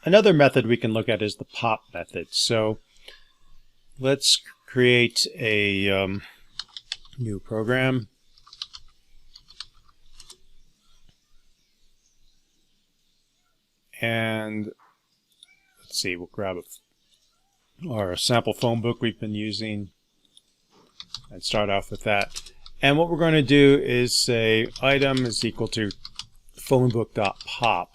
another method we can look at is the pop method. So let's create a new program. And let's see, we'll grab our sample phone book we've been using and start off with that. And what we're going to do is say item is equal to phonebook.pop.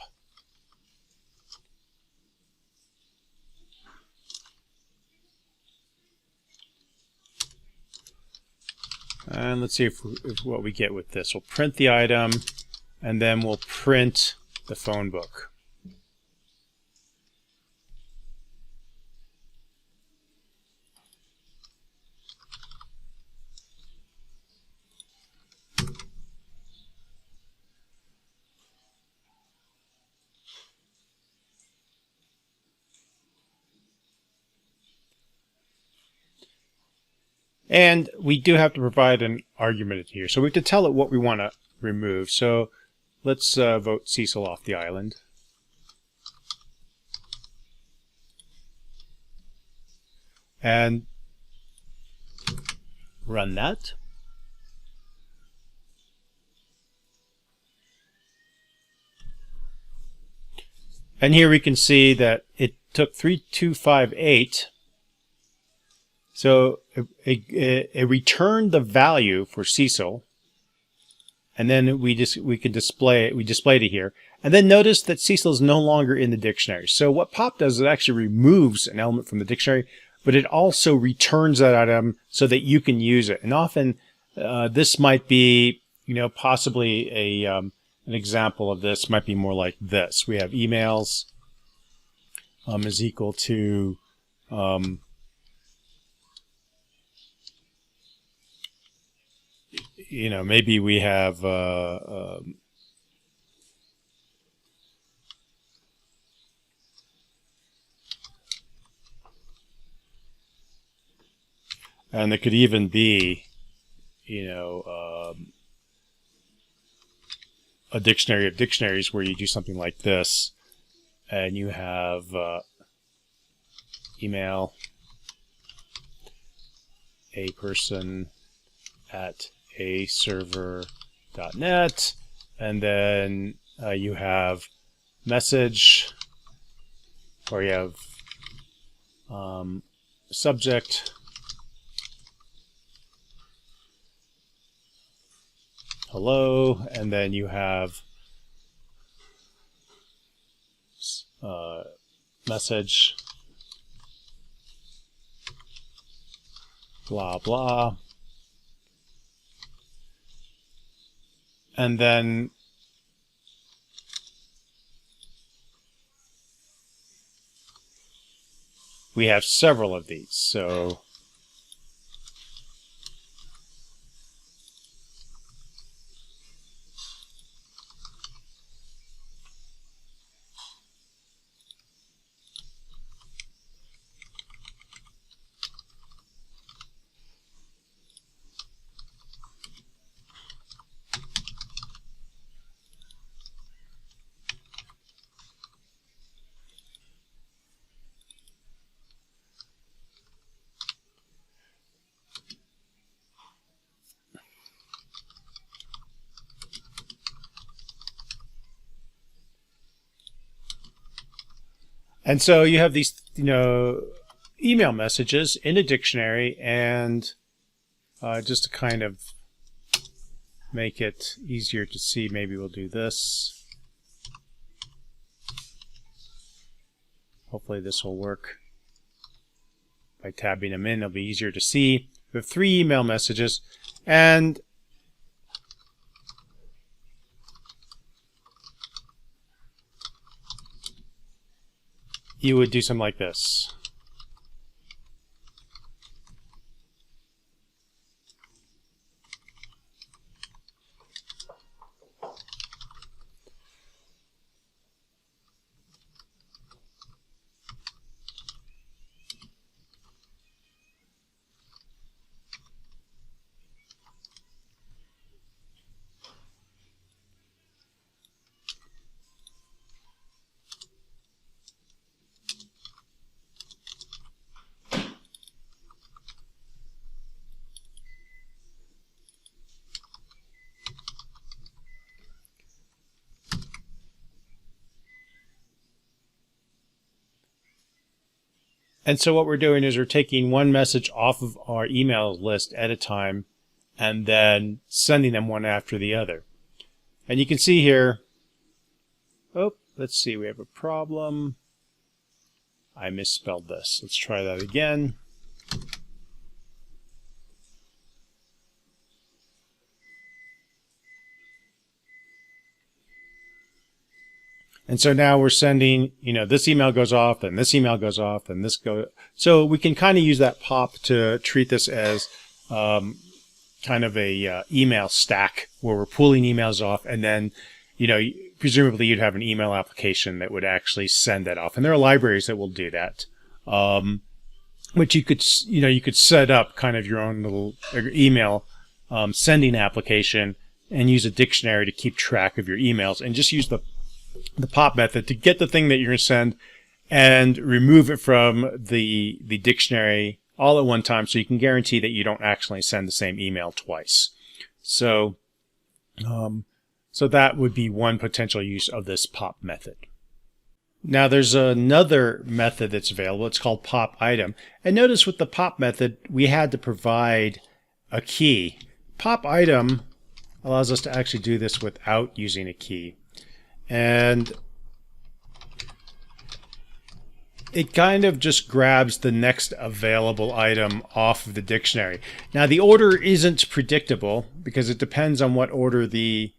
And let's see if what we get with this. We'll print the item, and then we'll print the phone book. And we do have to provide an argument here. So we have to tell it what we want to remove. So let's vote Cecil off the island. And run that. And here we can see that it took 3258. So it returned the value for Cecil, and then we can display it. We displayed it here, and then notice that Cecil is no longer in the dictionary. So what pop does is it actually removes an element from the dictionary, but it also returns that item so that you can use it. And often this might be, possibly an example of this might be more like this. We have emails is equal to maybe we have and there could even be a dictionary of dictionaries where you do something like this, and you have email a person at a server.net, and then you have message, or you have subject hello, and then you have message blah blah, and then we have several of these. So and so you have these, email messages in a dictionary, and just to kind of make it easier to see, maybe we'll do this. Hopefully this will work. By tabbing them in, it'll be easier to see. We have 3 email messages, and you would do something like this. And so what we're doing is we're taking one message off of our email list at a time and then sending them one after the other. And you can see here, oh, let's see, we have a problem. I misspelled this. Let's try that again. And so now we're sending, this email goes off, then this email goes off, and this goes. So we can kind of use that pop to treat this as kind of a email stack where we're pulling emails off, and then, presumably you'd have an email application that would actually send that off. And there are libraries that will do that, which you could set up kind of your own little email sending application and use a dictionary to keep track of your emails, and just use the pop method to get the thing that you're going to send and remove it from the dictionary all at one time, so you can guarantee that you don't actually send the same email twice. So that would be one potential use of this pop method. Now there's another method that's available. It's called pop item. And notice with the pop method, we had to provide a key. Pop item allows us to actually do this without using a key. And it kind of just grabs the next available item off of the dictionary. Now the order isn't predictable because it depends on what order the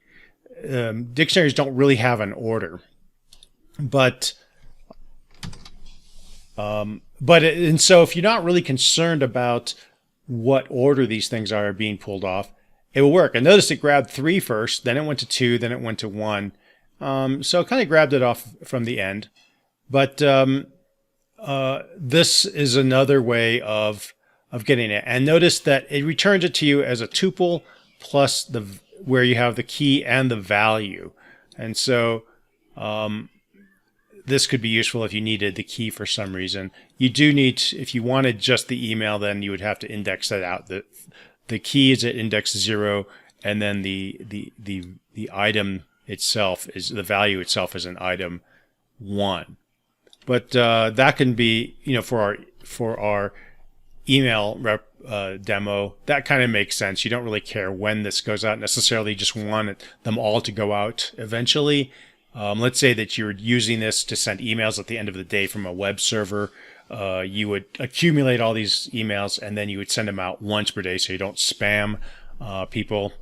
dictionaries don't really have an order. And so if you're not really concerned about what order these things are being pulled off, it will work. And notice it grabbed 3 first, then it went to 2, then it went to 1. So it kind of grabbed it off from the end. But this is another way of getting it. And notice that it returns it to you as a tuple plus where you have the key and the value. And so this could be useful if you needed the key for some reason. You do need, if you wanted just the email, then you would have to index that out. The key is at index 0, and then the item itself is, the value itself is an item 1. But that can be, for our email demo, that kind of makes sense. You don't really care when this goes out necessarily, just want them all to go out eventually. Let's say that you're using this to send emails at the end of the day from a web server. You would accumulate all these emails and then you would send them out once per day so you don't spam people.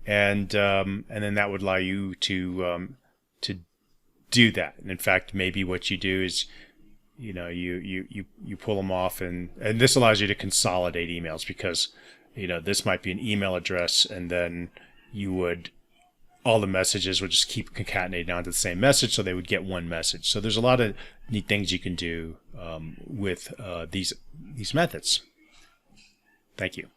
And then that would allow you to do that. And in fact, maybe what you do is, you pull them off, and this allows you to consolidate emails because, this might be an email address, and then all the messages would just keep concatenating onto the same message, so they would get one message. So there's a lot of neat things you can do with these methods. Thank you.